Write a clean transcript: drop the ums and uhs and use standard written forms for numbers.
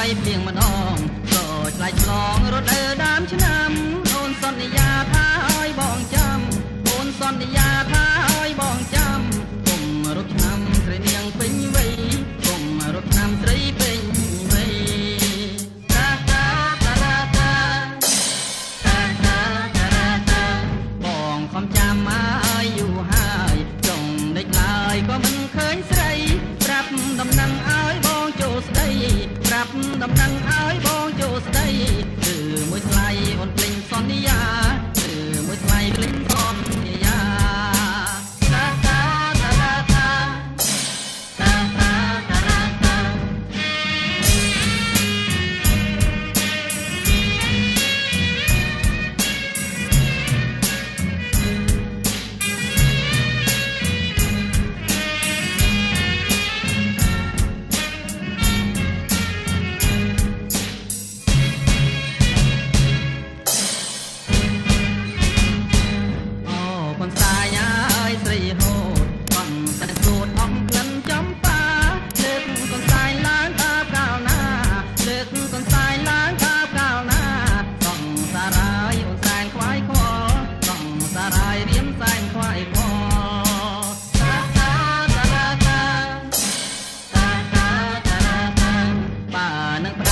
យភ្លៀងម្ដងក៏ឆ្លៃឆ្លងរត់លើដើមឆ្នាំអូនសន្យាថាឲ្យបងចាំអូនសន្យាថាឲ្យបងចាំគុំរត់ឆ្នាំស្រីនាងពេញវ័យគុំរត់ឆ្នាំស្រីពេញវ័យតាតាតាតាតាតាតាតាបងខំចាំឲ្យយូរហើយចង់ដេកឡើយក៏មិនឃើញស្រីប្រាប់ដំណឹងឲ្យបងចូលស្ដីប្រាប់ដំណឹងឲ្យបងចូលស្ដីគឺមួយថ្លៃអូនភ្លេងសន្យាគឺមួយថ្លៃភ្លេងសន្យាតាតាតាតាតាតាតាតាតាស្រីហូតបងតែគូតអំក្លិនចំបាលើកកូនសាយឡើងតាកាលណាលើកកូនសាយឡើងតាកាលណាបងសារាយអូនសែនខ្វាយខ្វល់បងសារាយរៀមសែនខ្វាយខ្វល់តាតាតាតាតាតាតាតាបើនឹង